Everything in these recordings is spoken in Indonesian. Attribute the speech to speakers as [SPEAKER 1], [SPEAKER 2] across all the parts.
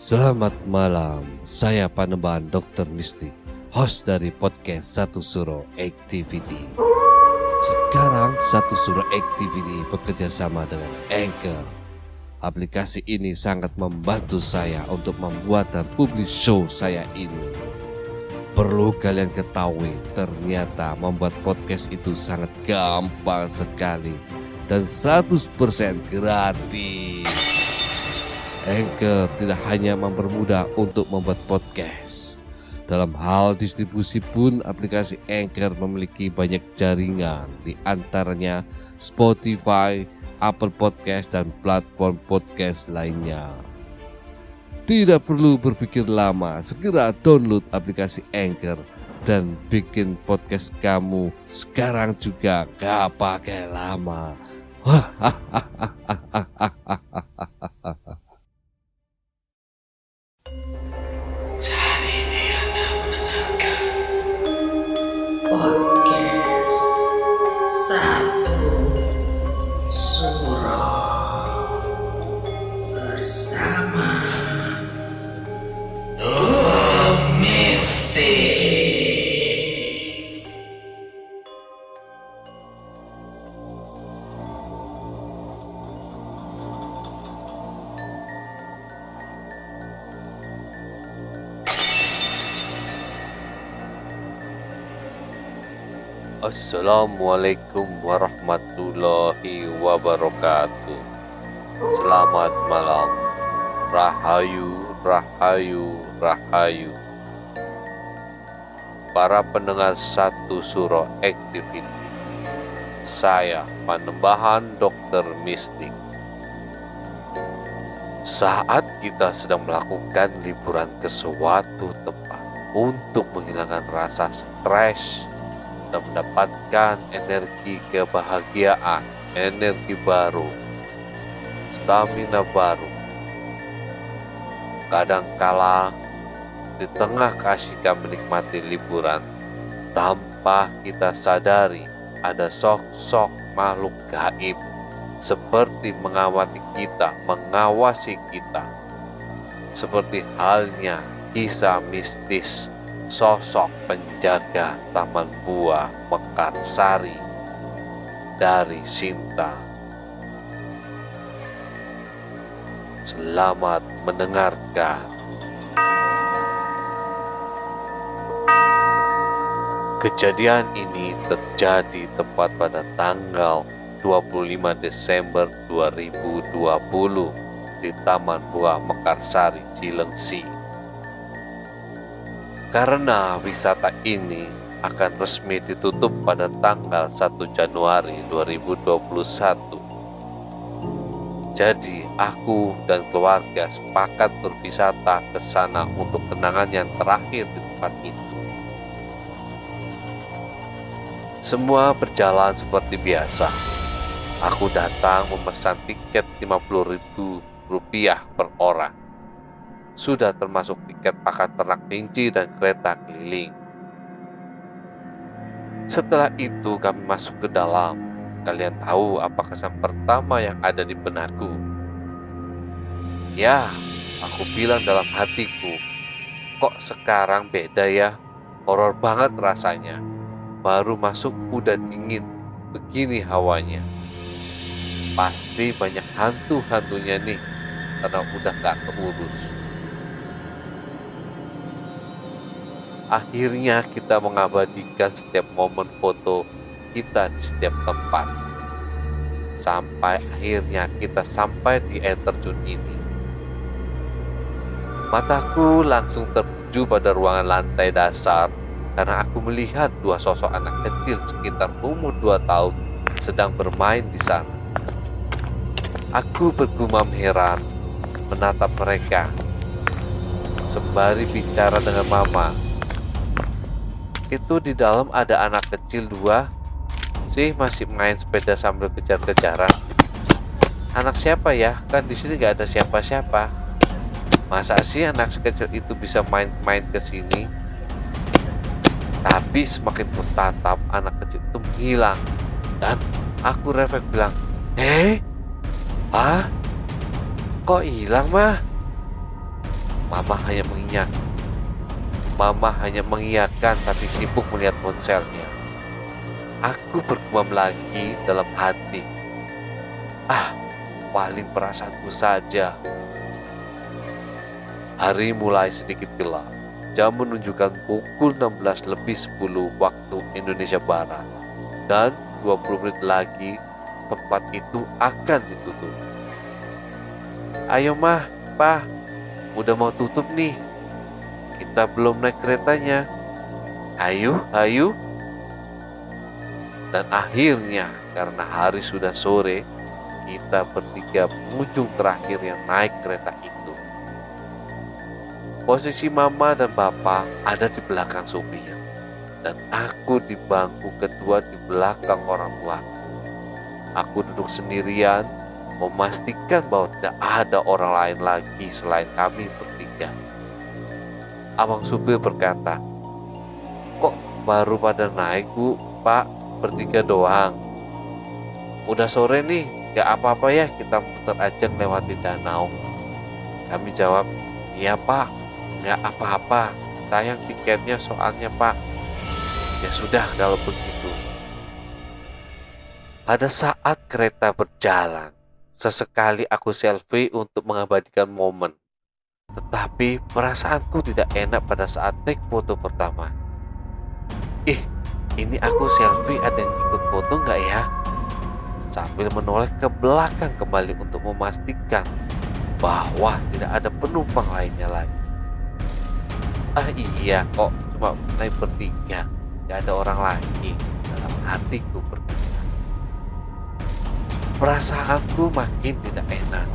[SPEAKER 1] Selamat malam, saya Panembahan Dr. Mistik, host dari podcast Satu Suro Activity. Sekarang Satu Suro Activity bekerja sama dengan Anchor. Aplikasi ini sangat membantu saya untuk membuat dan publish show saya ini. Perlu kalian ketahui, ternyata membuat podcast itu sangat gampang sekali dan 100% gratis. Anchor tidak hanya mempermudah untuk membuat podcast. Dalam hal distribusi pun aplikasi Anchor memiliki banyak jaringan, di antaranya Spotify, Apple Podcast, dan platform podcast lainnya. Tidak perlu berpikir lama, segera download aplikasi Anchor dan bikin podcast kamu sekarang juga, gak pakai lama.
[SPEAKER 2] Podcast Satu Suro bersama Mistik.
[SPEAKER 1] Assalamualaikum warahmatullahi wabarakatuh. Selamat malam. Rahayu, rahayu, rahayu. Para pendengar Satu Suro Activity, saya Panembahan Dr. Mistik. Saat kita sedang melakukan liburan ke suatu tempat untuk menghilangkan rasa stres dan mendapatkan energi kebahagiaan, energi baru, stamina baru. Kadangkala di tengah keasikan menikmati liburan, tanpa kita sadari ada sosok makhluk gaib seperti mengawasi kita. Seperti halnya kisah mistis sosok penjaga Taman Buah Mekarsari dari Sinta. Selamat mendengarkan. Kejadian ini terjadi tepat pada tanggal 25 Desember 2020 di Taman Buah Mekarsari, Cilengsi. Karena wisata ini akan resmi ditutup pada tanggal 1 Januari 2021. Jadi aku dan keluarga sepakat berwisata ke sana untuk kenangan yang terakhir di tempat itu. Semua berjalan seperti biasa. Aku datang memesan tiket Rp50.000 per orang. Sudah termasuk tiket paket ternak kelinci dan kereta keliling. Setelah itu kami masuk ke dalam. Kalian tahu apa kesan pertama yang ada di benakku? Ya, aku bilang dalam hatiku, kok sekarang beda ya? Horor banget rasanya. Baru masuk udah dingin, begini hawanya. Pasti banyak hantu-hantunya nih, karena udah gak keurus. Akhirnya kita mengabadikan setiap momen foto kita di setiap tempat. Sampai akhirnya kita sampai di air terjun ini. Mataku langsung tertuju pada ruangan lantai dasar karena aku melihat dua sosok anak kecil sekitar umur 2 tahun sedang bermain di sana. Aku bergumam heran menatap mereka sembari bicara dengan mama. Itu di dalam ada anak kecil 2 sih masih main sepeda sambil kejar-kejaran. Anak siapa ya? Kan di sini gak ada siapa-siapa. Masa sih anak sekecil itu bisa main-main ke sini? Tapi semakin bertatap anak kecil itu menghilang dan aku refleks bilang, "Ah, kok hilang mah?" Mama hanya mengiyak. Mama hanya mengiyakan tapi sibuk melihat ponselnya. Aku bergumam lagi dalam hati. Paling perasaanku saja. Hari mulai sedikit gelap. Jam menunjukkan pukul 16:10 waktu Indonesia Barat. Dan 20 menit lagi tempat itu akan ditutup. Ayo mah, pa, udah mau tutup nih. Kita belum naik keretanya. Ayo. Dan akhirnya karena hari sudah sore, kita bertiga pengunjung terakhir yang naik kereta itu. Posisi mama dan papa ada di belakang supir, dan aku di bangku kedua di belakang orang tuaku. Aku duduk sendirian, memastikan bahwa tidak ada orang lain lagi selain kami bertiga. Abang supir berkata, "Kok baru pada naik, Bu? Pak, bertiga doang. Udah sore nih, gak apa-apa ya kita muter aja melewati danau." Kami jawab, "Iya Pak, gak apa-apa. Sayang tiketnya soalnya Pak." Ya sudah kalau begitu. Pada saat kereta berjalan, sesekali aku selfie untuk mengabadikan momen. Tetapi perasaanku tidak enak pada saat take foto pertama. Ini aku selfie ada yang ikut foto gak ya? Sambil menoleh ke belakang kembali untuk memastikan bahwa tidak ada penumpang lainnya lagi. Iya kok cuma naik bertiga, gak ada orang lagi. Dalam hatiku berkata. Perasaanku makin tidak enak.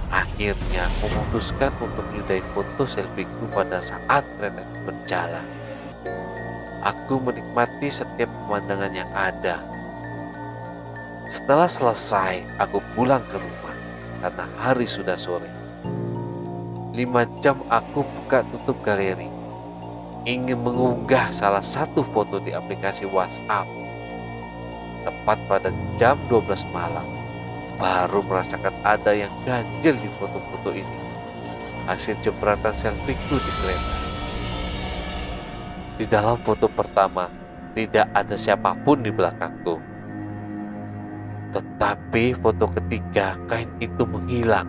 [SPEAKER 1] Akhirnya memutuskan untuk menyudahi foto selfieku pada saat kereta itu berjalan. Aku menikmati setiap pemandangan yang ada. Setelah selesai, aku pulang ke rumah karena hari sudah sore. 5 jam aku buka tutup galeri, ingin mengunggah salah satu foto di aplikasi WhatsApp. Tepat pada jam 12 malam, baru merasakan ada yang ganjil di foto-foto ini. Hasil jepretan selfieku di kereta. Di dalam foto pertama, tidak ada siapapun di belakangku. Tetapi foto ketiga, kain itu menghilang.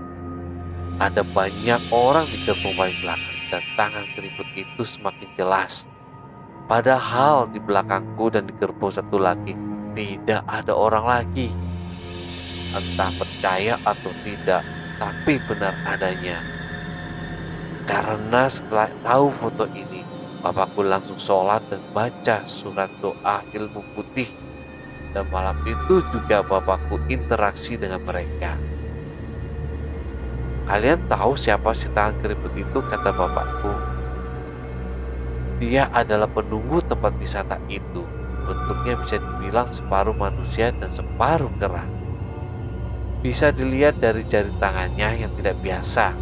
[SPEAKER 1] Ada banyak orang di gerbong paling belakang dan tangan keriput itu semakin jelas. Padahal di belakangku dan di gerbong satu lagi tidak ada orang lagi. Entah percaya atau tidak, tapi benar adanya. Karena setelah tahu foto ini, bapakku langsung sholat dan baca surat doa ilmu putih. Dan malam itu juga bapakku interaksi dengan mereka. Kalian tahu siapa si tangan keriput itu, kata bapakku. Dia adalah penunggu tempat wisata itu. Bentuknya bisa dibilang separuh manusia dan separuh kera. Bisa dilihat dari jari tangannya yang tidak biasa.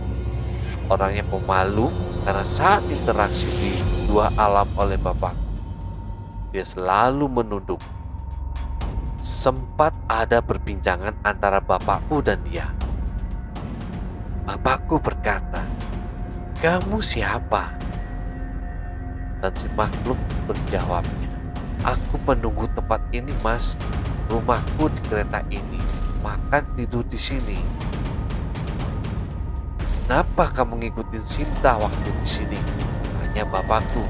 [SPEAKER 1] Orangnya pemalu karena saat interaksi di dua alam oleh bapakku, dia selalu menunduk. Sempat ada perbincangan antara bapakku dan dia. Bapakku berkata, "Kamu siapa?" Dan si makhluk berjawabnya, "Aku penunggu tempat ini, Mas. Rumahku di kereta ini. Makan tidur di sini." "Kenapa kamu ngikutin Sinta waktu di sini?" tanya bapakku.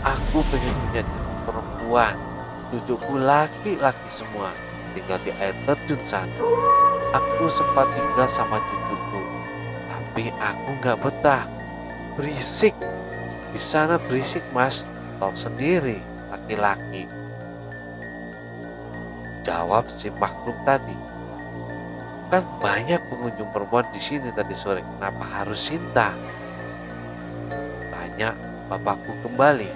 [SPEAKER 1] "Aku pengen punya perempuan. Cucuku laki-laki semua. Tinggal di air terjun sana. Aku sempat tinggal sama cucuku. Tapi aku gak betah. Berisik. Di sana berisik, Mas. Tahu sendiri, laki-laki." Jawab si makhluk tadi. "Kan banyak pengunjung perempuan di sini tadi sore. Kenapa harus Sinta?" Tanya bapakku kembali.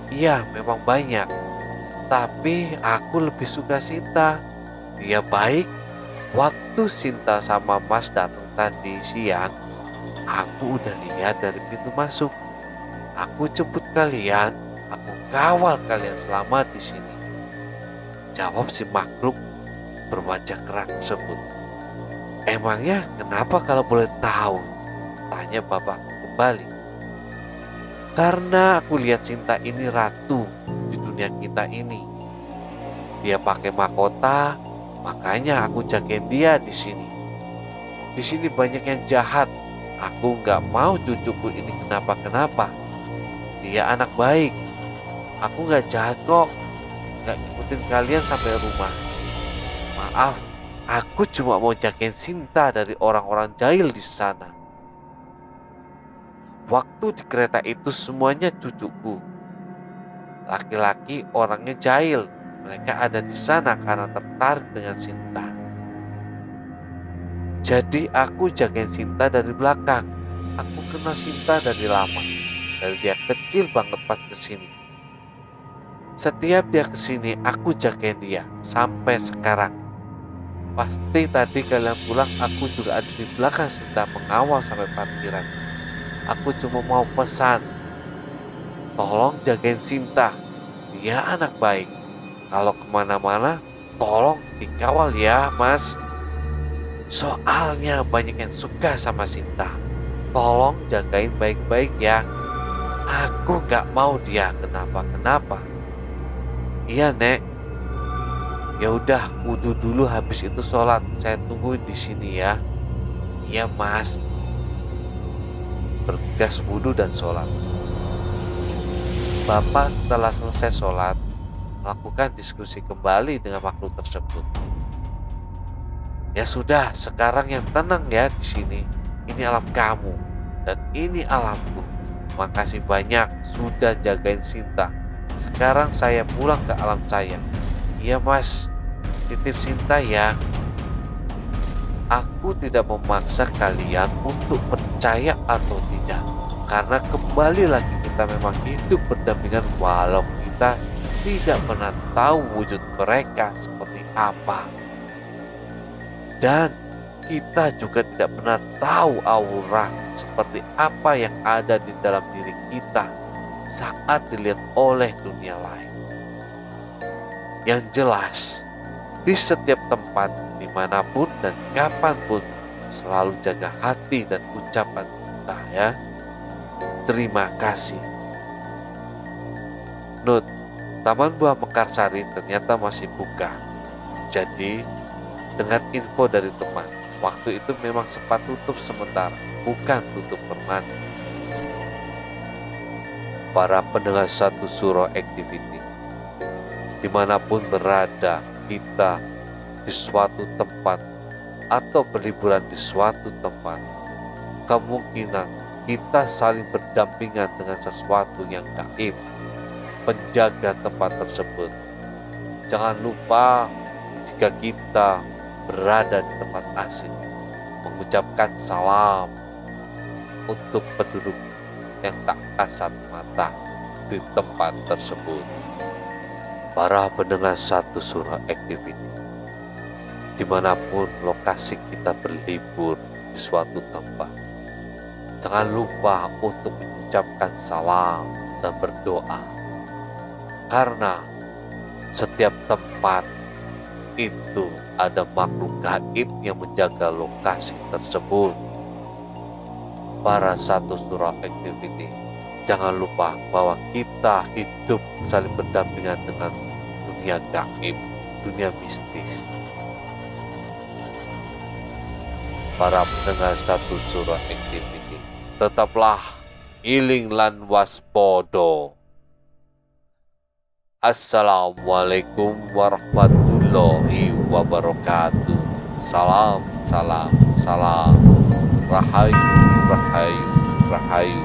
[SPEAKER 1] "Iya, memang banyak. Tapi aku lebih suka Sinta. Dia baik. Waktu Sinta sama Mas datang tadi siang, aku udah lihat dari pintu masuk. Aku jemput kalian. Aku kawal kalian selama di sini." Jawab si makhluk berwajah keras tersebut. "Emangnya kenapa kalau boleh tahu?" Tanya bapakku kembali. Karena aku lihat Sinta ini ratu di dunia kita ini. Dia pakai mahkota, makanya aku jagain dia di sini. Di sini banyak yang jahat. Aku nggak mau cucuku ini kenapa-kenapa. Dia anak baik. Aku nggak jahat kok. Nggak ngikutin kalian sampai rumah. Maaf, aku cuma mau jagain Sinta dari orang-orang jahil di sana. Waktu di kereta itu semuanya cucuku. Laki-laki orangnya jahil. Mereka ada di sana karena tertarik dengan Sinta. Jadi aku jagain Sinta dari belakang. Aku kenal Sinta dari lama. Dari dia kecil banget pas kesini. Setiap dia kesini, aku jagain dia sampai sekarang. Pasti tadi kalian pulang, aku juga ada di belakang Sinta mengawal sampai parkiran. Aku cuma mau pesan, tolong jagain Sinta. Dia anak baik. Kalau kemana-mana, tolong dikawal ya, Mas. Soalnya banyak yang suka sama Sinta. Tolong jagain baik-baik ya. Aku gak mau dia kenapa-kenapa. Iya, Nek. Ya udah, wudhu dulu, habis itu sholat. Saya tungguin di sini ya. Iya, Mas. Bergegas wudhu dan sholat. Bapak setelah selesai sholat melakukan diskusi kembali dengan makhluk tersebut. Ya sudah, sekarang yang tenang ya di sini. Ini alam kamu dan ini alamku. Makasih banyak sudah jagain Sinta. Sekarang saya pulang ke alam saya. Iya, Mas, titip Sinta ya. Aku tidak memaksa kalian untuk percaya atau tidak. Karena kembali lagi kita memang hidup berdampingan walau kita tidak pernah tahu wujud mereka seperti apa. Dan kita juga tidak pernah tahu aura seperti apa yang ada di dalam diri kita saat dilihat oleh dunia lain. Yang jelas, di setiap tempat, dimanapun dan kapanpun, selalu jaga hati dan ucapan kita ya. Terima kasih. Note, Taman Buah Mekarsari ternyata masih buka. Jadi, dengan info dari teman, waktu itu memang sempat tutup sementara, bukan tutup permanen. Para pendengar Satu Suro Activity, dimanapun berada kita di suatu tempat atau berliburan di suatu tempat, kemungkinan kita saling berdampingan dengan sesuatu yang gaib. Penjaga tempat tersebut, jangan lupa jika kita berada di tempat asing, mengucapkan salam untuk penduduk yang tak kasat mata di tempat tersebut. Para pendengar Satu Suro Activity, dimanapun lokasi kita berlibur di suatu tempat, jangan lupa untuk mengucapkan salam dan berdoa. Karena setiap tempat itu ada makhluk gaib yang menjaga lokasi tersebut. Para Satu Suro Activity, jangan lupa bahwa kita hidup saling berdampingan dengan dunia gaib, dunia mistis. Para pendengar Satu Suro Activity, tetaplah iling lan waspodo. Assalamualaikum warahmatullahi wabarakatuh. Salam, salam, salam. Rahayu, rahayu, rahayu.